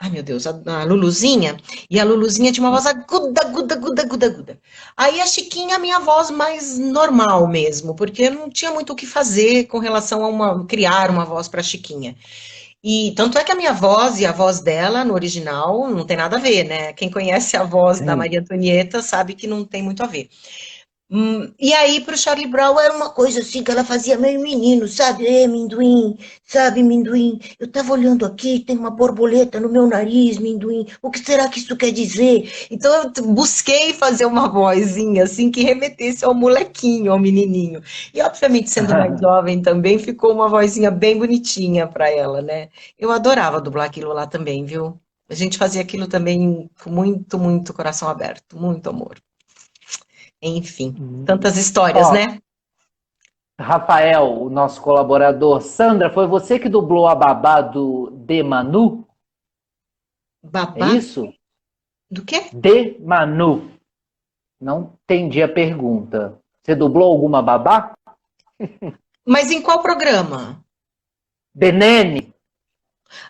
ai meu Deus, a Luluzinha, e a Luluzinha tinha uma voz aguda, aguda, aguda, aguda, aguda. Aí a Chiquinha, a minha voz mais normal mesmo, porque eu não tinha muito o que fazer com relação a criar uma voz para Chiquinha. E tanto é que a minha voz e a voz dela, no original, não tem nada a ver, né? Quem conhece a voz da Sim. Maria Antonieta sabe que não tem muito a ver. E aí, pro Charlie Brown, era uma coisa assim que ela fazia meio menino, sabe? Minduim, sabe, Minduim? Eu tava olhando aqui, tem uma borboleta no meu nariz, Minduim. O que será que isso quer dizer? Então, eu busquei fazer uma vozinha assim que remetesse ao molequinho, ao menininho. E, obviamente, sendo mais jovem também, ficou uma vozinha bem bonitinha para ela, né? Eu adorava dublar aquilo lá também, viu? A gente fazia aquilo também com muito, muito coração aberto, muito amor. Enfim, tantas histórias, Ó, né? Rafael, o nosso colaborador. Sandra, foi você que dublou a babá do De Manu? É Babá isso? do quê? De Manu. Não entendi a pergunta. Você dublou alguma babá? Mas em qual programa? De Nene?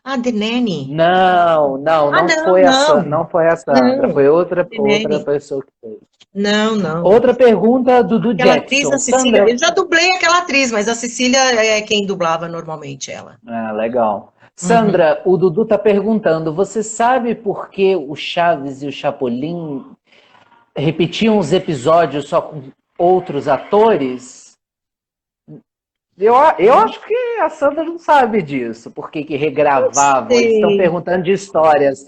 Ah, The Nanny. Ah, Não não, foi não. não foi a Sandra, Não, foi The outra Nanny. pessoa que fez. Não, não. Outra pergunta, Dudu Aquela atriz, a Jackson. Cecília. Sandra, Eu já dublei aquela atriz, mas a Cecília é quem dublava normalmente ela. ah, legal. Uhum. Sandra, o Dudu tá perguntando, você sabe por que o Chaves e o Chapolin repetiam os episódios só com outros atores? Eu acho que a Sandra não sabe disso, por que que Não regravavam. Eles estão sei. perguntando de histórias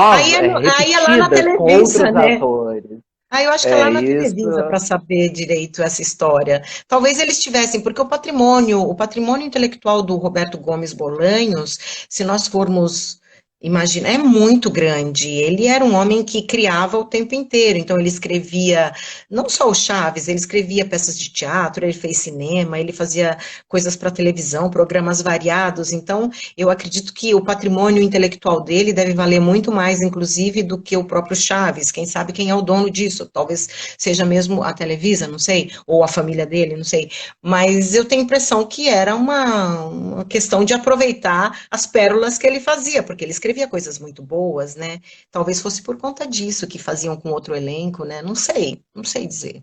Aí é, aí é lá na repetidas com Televisa, outros né? atores. Ah, eu acho que é É lá na isso. Televisa para saber direito essa história. Talvez eles tivessem, porque o patrimônio intelectual do Roberto Gomes Bolanhos, se nós formos imaginar, é muito grande. Ele era um homem que criava o tempo inteiro. Então ele escrevia não só o Chaves, ele escrevia peças de teatro, ele fez cinema, ele fazia coisas para televisão, programas variados. Então eu acredito que o patrimônio intelectual dele deve valer muito mais, inclusive, do que o próprio Chaves. Quem sabe quem é o dono disso? Talvez seja mesmo a Televisa, não sei, ou a família dele, não sei. Mas eu tenho a impressão que era uma questão de aproveitar as pérolas que ele fazia, porque ele escrevia coisas muito boas, né? Talvez fosse por conta disso que faziam com outro elenco, né? Não sei dizer.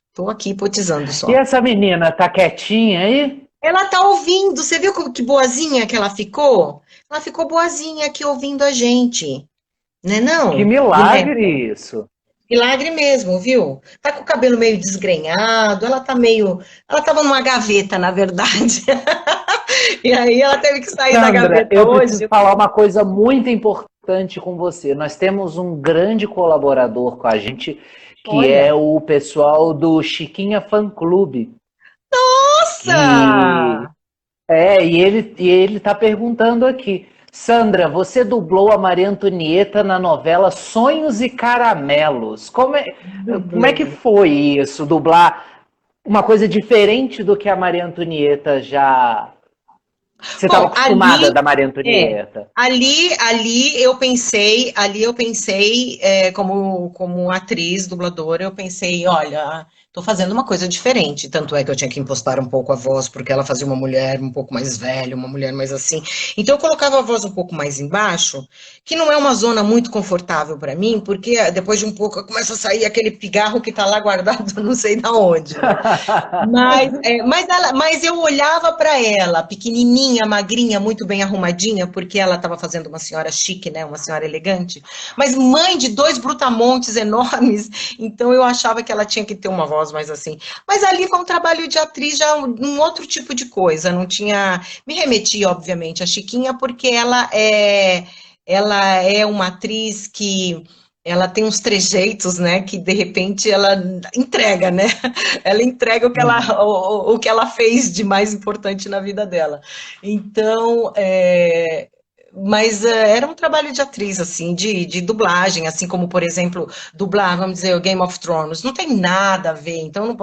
Estou aqui hipotizando E só. essa menina tá quietinha aí? Ela tá ouvindo, você viu que boazinha que ela ficou? Ela ficou boazinha aqui ouvindo a gente, né Que não, boneca? milagre isso. Milagre mesmo, viu? Tá com o cabelo meio desgrenhado, ela tava numa gaveta, na verdade. E aí ela teve que sair da Sandra, gaveta eu preciso hoje. falar uma coisa muito importante com você. Nós temos um grande colaborador com a gente, que é Olha, o pessoal do Chiquinha Fã Clube, que nossa! e ele tá perguntando aqui, Sandra, você dublou a Maria Antonieta na novela Sonhos e Caramelos. Como é que Dublei. foi isso, dublar uma coisa diferente do que a Maria Antonieta já. Você estava Bom, acostumada da Maria é, Antonieta? ali eu pensei, como atriz, dubladora, eu pensei, olha, tô fazendo uma coisa diferente, tanto é que eu tinha que impostar um pouco a voz, porque ela fazia uma mulher um pouco mais velha, uma mulher mais assim, então eu colocava a voz um pouco mais embaixo, que não é uma zona muito confortável para mim, porque depois de um pouco começa a sair aquele pigarro que tá lá guardado, não sei da onde, né? Mas eu olhava para ela, pequenininha, magrinha, muito bem arrumadinha, porque ela estava fazendo uma senhora chique, né, uma senhora elegante, mas mãe de dois brutamontes enormes, então eu achava que ela tinha que ter uma voz mais assim. Mas ali foi um trabalho de atriz, já um outro tipo de coisa, não tinha. Me remetia, obviamente, a Chiquinha, porque ela é uma atriz que. Ela tem uns trejeitos, né, que de repente ela entrega, né? Ela entrega Uhum. o que ela fez de mais importante na vida dela. Então, mas era um trabalho de atriz, assim, de dublagem, assim como, por exemplo, dublar, vamos dizer, o Game of Thrones. Não tem nada a ver, então não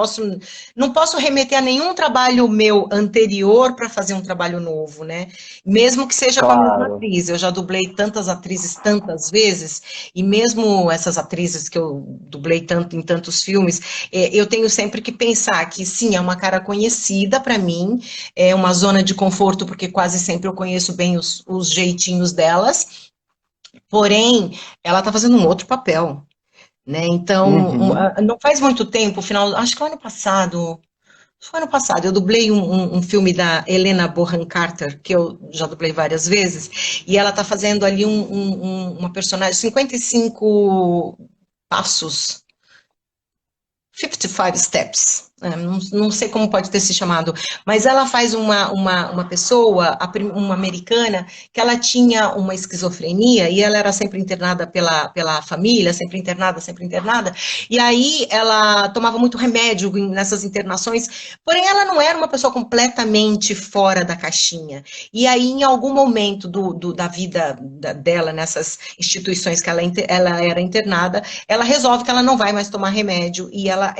posso remeter a nenhum trabalho meu anterior para fazer um trabalho novo, né? Mesmo que seja com a mesma Claro. atriz. Eu já dublei tantas atrizes tantas vezes, e mesmo essas atrizes que eu dublei tanto em tantos filmes, eu tenho sempre que pensar que sim, é uma cara conhecida para mim, é uma zona de conforto, porque quase sempre eu conheço bem os jeitinhos delas, porém, ela está fazendo um outro papel, né? Então, Uhum. não faz muito tempo, final, acho que foi ano passado, eu dublei um filme da Helena Bonham Carter, que eu já dublei várias vezes, e ela está fazendo ali uma personagem, 55 passos 55 Steps. Não sei como pode ter se chamado, mas ela faz uma pessoa, uma americana, que ela tinha uma esquizofrenia e ela era sempre internada pela família, sempre internada, e aí ela tomava muito remédio nessas internações, porém ela não era uma pessoa completamente fora da caixinha. E aí, em algum momento da vida dela, nessas instituições que ela era internada, ela resolve que ela não vai mais tomar remédio e ela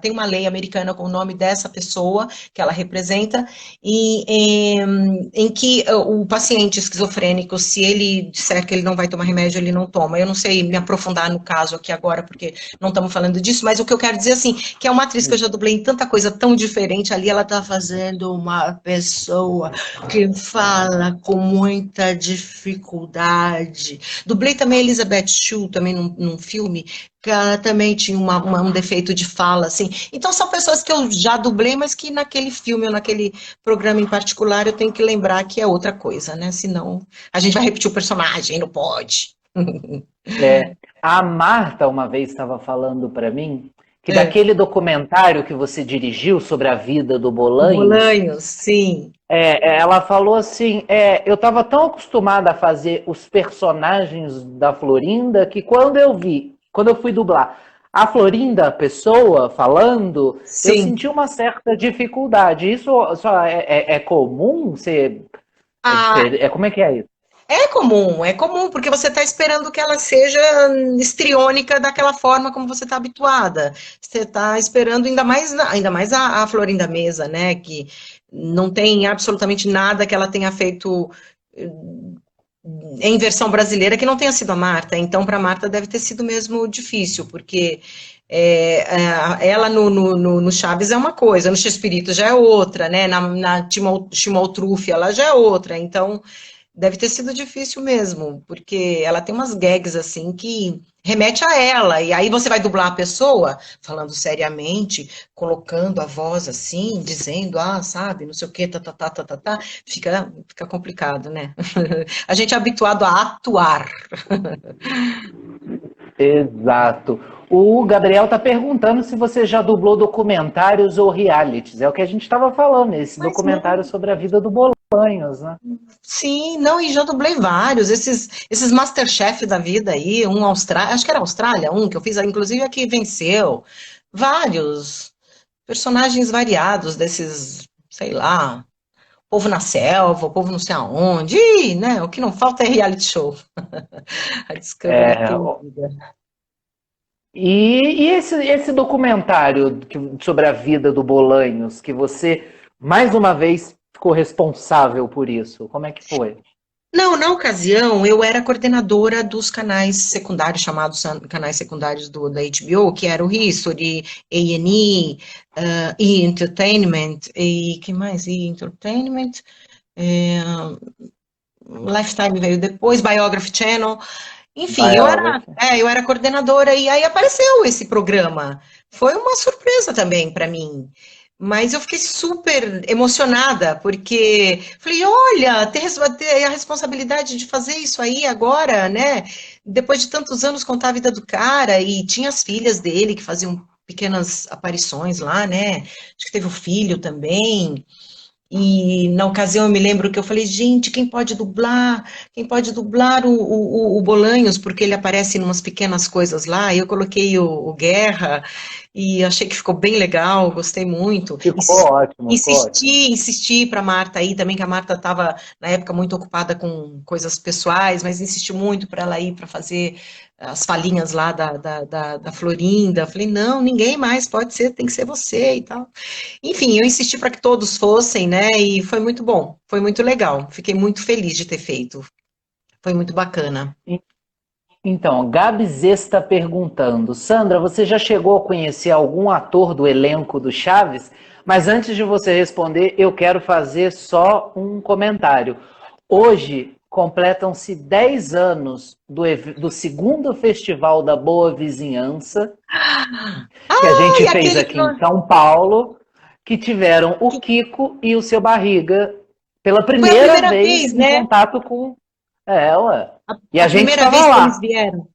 tem uma lei americana com o nome dessa pessoa que ela representa e em que o paciente esquizofrênico, se ele disser que ele não vai tomar remédio, ele não toma. Eu não sei me aprofundar no caso aqui agora, porque não estamos falando disso, mas o que eu quero dizer assim, que é uma atriz que eu já dublei em tanta coisa tão diferente, ali ela está fazendo uma pessoa que fala com muita dificuldade. Dublei também Elizabeth Shue, também num filme, que ela também tinha um defeito de fala, assim. Então, são pessoas que eu já dublei, mas que naquele filme ou naquele programa em particular eu tenho que lembrar que é outra coisa, né? Senão a gente vai repetir o personagem, não pode. A Marta uma vez estava falando para mim que É, daquele documentário que você dirigiu sobre a vida do o Bolanhos, Bolanhos, sim. ela falou assim, eu estava tão acostumada a fazer os personagens da Florinda que quando eu fui dublar a Florinda, a pessoa falando, eu Sim. senti uma certa dificuldade. Isso só é comum? É Ah, diferente? Como é que é isso? é comum, porque você está esperando que ela seja histriônica daquela forma como você está habituada. Você está esperando ainda mais a Florinda Mesa, né? Que não tem absolutamente nada que ela tenha feito em versão brasileira que não tenha sido a Marta. Então, para a Marta deve ter sido mesmo difícil, porque ela no Chaves é uma coisa, no Chespirito já é outra, né? Na Chimoltrufia ela já é outra. Então, deve ter sido difícil mesmo, porque ela tem umas gags assim que remete a ela, e aí você vai dublar a pessoa falando seriamente, colocando a voz assim, dizendo, sabe, não sei o que, fica complicado, né? A gente é habituado a atuar. Exato. O Gabriel está perguntando se você já dublou documentários ou realities. É o que a gente estava falando, esse Mas documentário não. sobre a vida do Bolanhos, né? Sim, não, e já dublei vários, esses MasterChef da vida aí, um Austrália, acho que era Austrália, um que eu fiz, inclusive aqui venceu, vários personagens variados desses, sei lá, povo na selva, o povo não sei aonde, e, né, o que não falta é reality show. A Discovery é É, querida. e esse documentário sobre a vida do Bolanhos, que você, mais uma vez, ficou responsável por isso, como é que foi? Não, na ocasião eu era coordenadora dos canais secundários, chamados canais secundários da HBO, que era o History, A&E, E! Entertainment, e que mais? E! Entertainment, é, Lifetime veio depois, Biography Channel, enfim, Biography. eu era coordenadora e aí apareceu esse programa. Foi uma surpresa também para mim. Mas eu fiquei super emocionada, porque falei, olha, ter a responsabilidade de fazer isso aí agora, né? Depois de tantos anos contar a vida do cara, e tinha as filhas dele que faziam pequenas aparições lá, né? Acho que teve o filho também. E na ocasião eu me lembro que eu falei, gente, quem pode dublar? Quem pode dublar o Bolanhos? Porque ele aparece em umas pequenas coisas lá. E eu coloquei o Guerra e achei que ficou bem legal, gostei muito. Ficou ótimo, ficou ótimo. Insisti para a Marta aí também, que a Marta estava na época muito ocupada com coisas pessoais, mas insisti muito para ela ir para fazer as falinhas lá da Florinda. Falei, não, ninguém mais pode ser, tem que ser você e tal. Enfim, eu insisti para que todos fossem, né? E foi muito bom, foi muito legal. Fiquei muito feliz de ter feito. Foi muito bacana. Então, Gabs está perguntando, Sandra, você já chegou a conhecer algum ator do elenco do Chaves? Mas antes de você responder, eu quero fazer só um comentário. Hoje completam-se 10 anos do segundo Festival da Boa Vizinhança, que a gente Ai, fez aquele que aqui em São Paulo, que tiveram o Kiko e o Seu Barriga pela foi a primeira primeira vez vez, em né? contato com ela. E a A gente primeira estava vez que eles lá. vieram.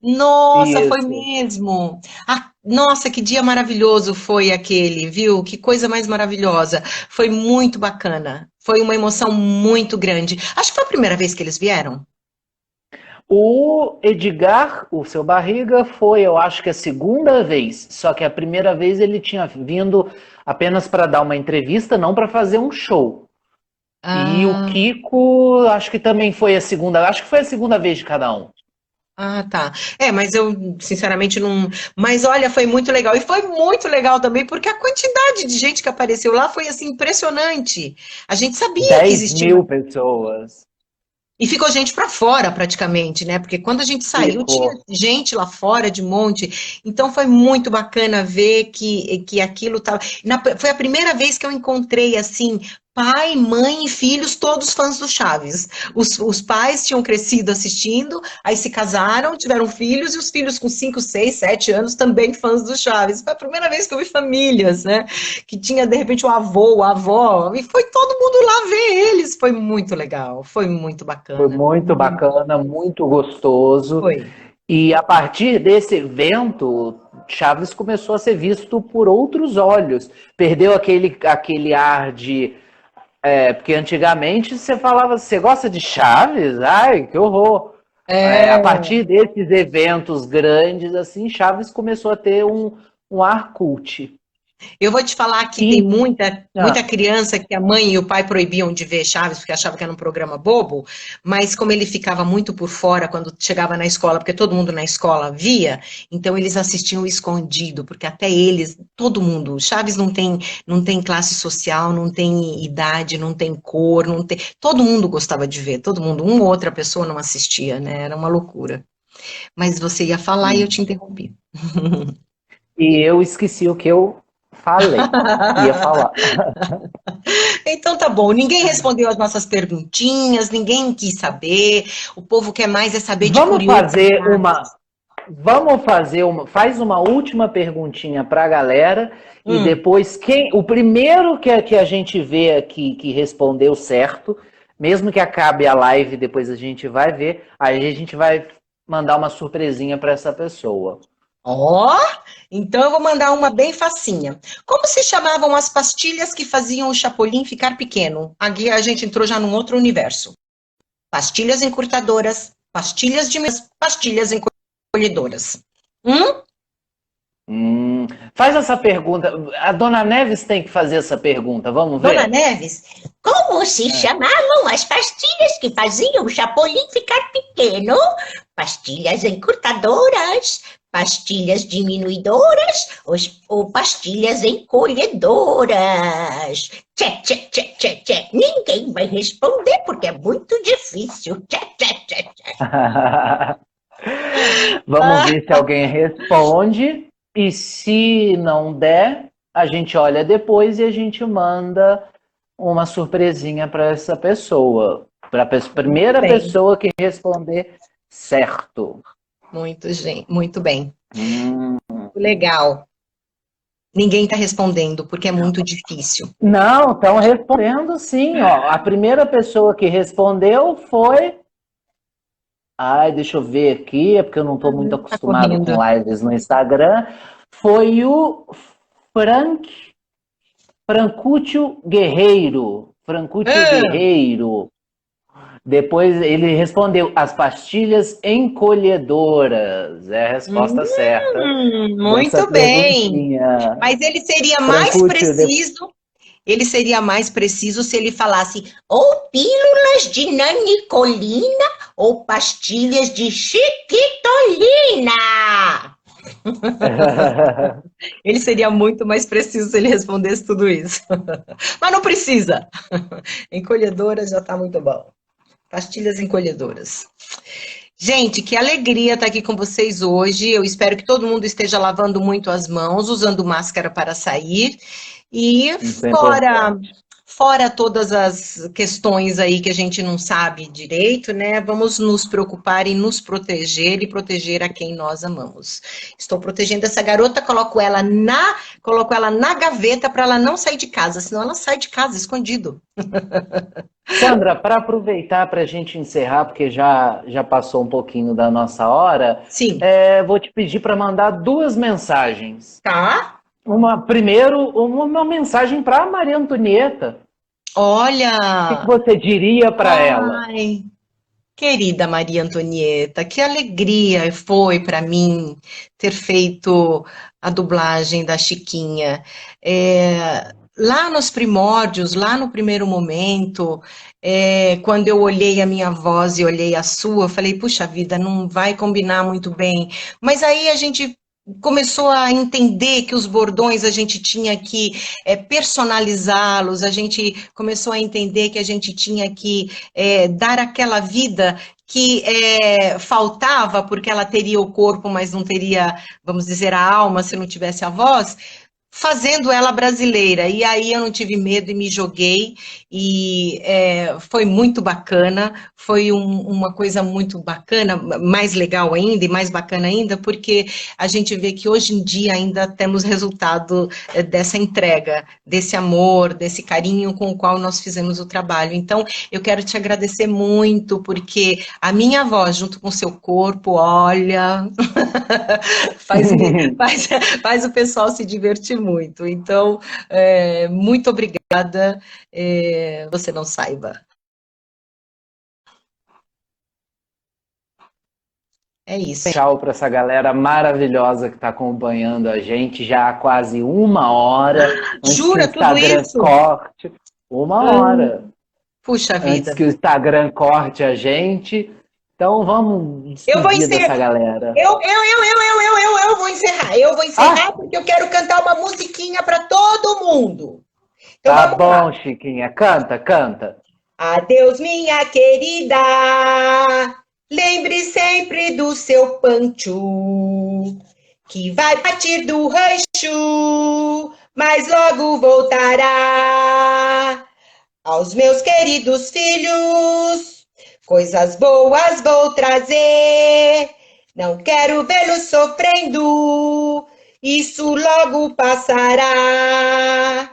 Nossa, foi Isso. mesmo. Ah, nossa, que dia maravilhoso foi aquele, viu? Que coisa mais maravilhosa. Foi muito bacana. Foi uma emoção muito grande. Acho que foi a primeira vez que eles vieram. O Edgar, o Seu Barriga, foi, eu acho que a segunda vez. Só que a primeira vez ele tinha vindo apenas para dar uma entrevista, não para fazer um show. E o Ah. Kiko, acho que também foi a segunda. Acho que foi a segunda vez de cada um. Ah, tá. É, mas eu sinceramente não. Mas olha, foi muito legal. E foi muito legal também, porque a quantidade de gente que apareceu lá foi assim impressionante. A gente sabia que 10 existia. mil pessoas. E ficou gente para fora praticamente, né? Porque quando a gente saiu, tinha Ficou. gente lá fora de monte. Então foi muito bacana ver que aquilo tava. Foi a primeira vez que eu encontrei assim. Pai, mãe e filhos, todos fãs do Chaves. Os pais tinham crescido assistindo, aí se casaram, tiveram filhos, e os filhos com 5, 6, 7 anos também fãs do Chaves. Foi a primeira vez que eu vi famílias, né? Que tinha, de repente, o avô, a avó, e foi todo mundo lá ver eles. Foi muito legal, foi muito Foi bacana. muito bacana, muito gostoso. Foi. E a partir desse evento, Chaves começou a ser visto por outros olhos. Perdeu aquele ar de. Porque antigamente você falava, você gosta de Chaves? Ai, que horror! A É, partir desses eventos grandes, assim, Chaves começou a ter um ar cult. eu vou te falar que tem E, muita ah, criança que a mãe e o pai proibiam de ver Chaves porque achava que era um programa bobo, mas como ele ficava muito por fora quando chegava na escola, porque todo mundo na escola via, então eles assistiam escondido, porque até eles, todo mundo, Chaves não tem classe social, não tem idade, não tem cor, não tem, todo mundo gostava de ver, todo mundo, uma ou outra pessoa não assistia, né? Era uma loucura. Mas você ia falar e eu te interrompi. e eu esqueci o que eu falei. Ia falar. Então tá bom, ninguém respondeu as nossas perguntinhas, ninguém quis saber, o povo quer mais é saber de Vamos fazer curiosidades. uma. Vamos fazer uma. Faz uma última perguntinha para a galera e Hum, depois o primeiro que a gente vê aqui que respondeu certo, mesmo que acabe a live, depois a gente vai ver. Aí a gente vai mandar uma surpresinha para essa pessoa. Ó, então eu vou mandar uma bem facinha. Como se chamavam as pastilhas que faziam o Chapolin ficar pequeno? Aqui a gente entrou já num outro universo. Pastilhas encurtadoras, pastilhas diminuidoras, pastilhas encolhedoras. Faz essa pergunta. A Dona Neves tem que fazer essa pergunta. Vamos ver? Dona Neves, como se chamavam as pastilhas que faziam o Chapolin ficar pequeno? Pastilhas encurtadoras, pastilhas diminuidoras ou pastilhas encolhedoras? Tchê, tchê, tchê, tchê, tchê. Ninguém vai responder porque é muito difícil. Tchê, tchê, tchê, tchê. Vamos ver se alguém responde. E se não der, a gente olha depois e a gente manda uma surpresinha para essa pessoa. Para a primeira Bem. pessoa que responder certo. Muito bem. Legal. Ninguém está respondendo porque é muito difícil. Não, estão respondendo sim. Ó. A primeira pessoa que respondeu foi... Ai, deixa eu ver aqui, é porque eu não estou muito acostumado com lives no Instagram. Foi o Francúcio Guerreiro. Guerreiro. Depois ele respondeu, as pastilhas encolhedoras. É a resposta certa. Muito bem. Mas ele seria mais preciso. Ele seria mais preciso se ele falasse ou pílulas de nanicolina ou pastilhas de chiquitolina. Ele seria muito mais preciso se ele respondesse tudo isso. Mas não precisa. Encolhedoras já está muito bom. Pastilhas encolhedoras. Gente, que alegria estar aqui com vocês hoje. Eu espero que todo mundo esteja lavando muito as mãos, usando máscara para sair. E fora todas as questões aí que a gente não sabe direito, né? Vamos nos preocupar em nos proteger e proteger a quem nós amamos. Estou protegendo essa garota, coloco ela na gaveta para ela não sair de casa, senão ela sai de casa escondido. Sandra, para aproveitar para a gente encerrar, porque já passou um pouquinho da nossa hora, sim. Vou te pedir para mandar 2 mensagens. Tá. Primeiro, uma mensagem para a Maria Antonieta. Olha! O que você diria para ela? Ai, querida Maria Antonieta, que alegria foi para mim ter feito a dublagem da Chiquinha. Lá nos primórdios, lá no primeiro momento, quando eu olhei a minha voz e olhei a sua, eu falei, puxa vida, não vai combinar muito bem. Mas aí a gente começou a entender que os bordões a gente tinha que personalizá-los, a gente começou a entender que a gente tinha que dar aquela vida que faltava, porque ela teria o corpo, mas não teria, vamos dizer, a alma se não tivesse a voz, fazendo ela brasileira. E aí eu não tive medo e me joguei, e foi muito bacana, foi uma coisa muito bacana, mais legal ainda e mais bacana ainda, porque a gente vê que hoje em dia ainda temos resultado dessa entrega, desse amor, desse carinho com o qual nós fizemos o trabalho. Então, eu quero te agradecer muito, porque a minha voz, junto com o seu corpo, olha, faz o pessoal se divertir muito. Então, muito obrigada, você não saiba. É isso. Tchau para essa galera maravilhosa que está acompanhando a gente já há quase 1 hora. Jura tudo isso? Corte. 1 hora. Puxa vida. Antes que o Instagram corte a gente. Então vamos despedir dessa galera. Eu vou encerrar. Eu vou encerrar porque eu quero cantar uma musiquinha para todo mundo. Então, tá bom, lá. Chiquinha. Canta. Adeus, minha querida. Lembre sempre do seu pancho, que vai partir do rancho, mas logo voltará. Aos meus queridos filhos, coisas boas vou trazer. Não quero vê-los sofrendo, isso logo passará.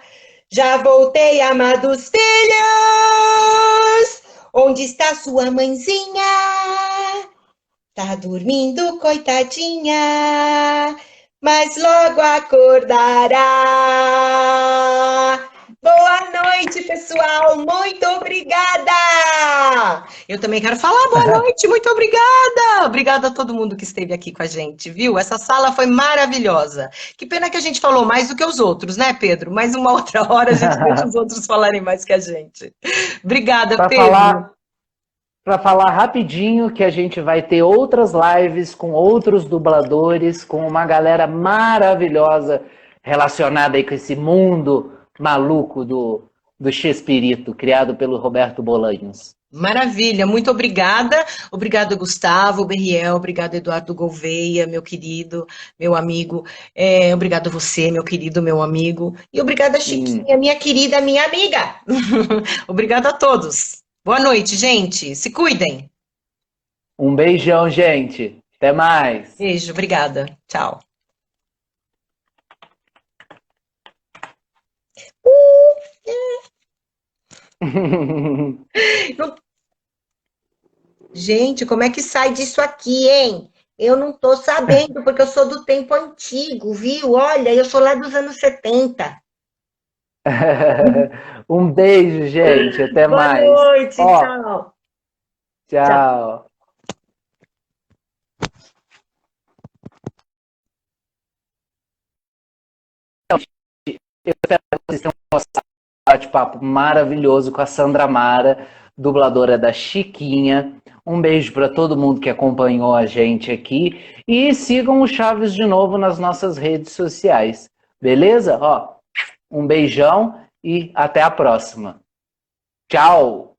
Já voltei, amados filhos. Onde está sua mãezinha? Tá dormindo, coitadinha, mas logo acordará. Boa noite, pessoal. Muito obrigada. Eu também quero falar boa noite. Muito obrigada. Obrigada a todo mundo que esteve aqui com a gente, viu? Essa sala foi maravilhosa. Que pena que a gente falou mais do que os outros, né, Pedro? Mas uma outra hora a gente deixa os outros falarem mais que a gente. Obrigada, Para Pedro. falar rapidinho que a gente vai ter outras lives com outros dubladores, com uma galera maravilhosa relacionada aí com esse mundo maluco do Chespirito, criado pelo Roberto Bolanhos. Maravilha, muito obrigada. Obrigada, Gustavo Berriel. Obrigada, Eduardo Gouveia, meu querido, meu amigo. Obrigado a você, meu querido, meu amigo. E obrigada, Chiquinha, minha querida, minha amiga. Obrigada a todos. Boa noite, gente. Se cuidem. Um beijão, gente. Até mais. Beijo, obrigada. Tchau. Gente, como é que sai disso aqui, hein? Eu não tô sabendo, porque eu sou do tempo antigo, viu? Olha, eu sou lá dos anos 70. Um beijo, gente. Até Boa mais. noite, Ó, tchau. Tchau. tchau. Eu espero que vocês tenham gostado do bate-papo maravilhoso com a Sandra Mara, dubladora da Chiquinha. Um beijo para todo mundo que acompanhou a gente aqui. E sigam o Chaves de novo nas nossas redes sociais. Beleza? Ó, um beijão e até a próxima. Tchau!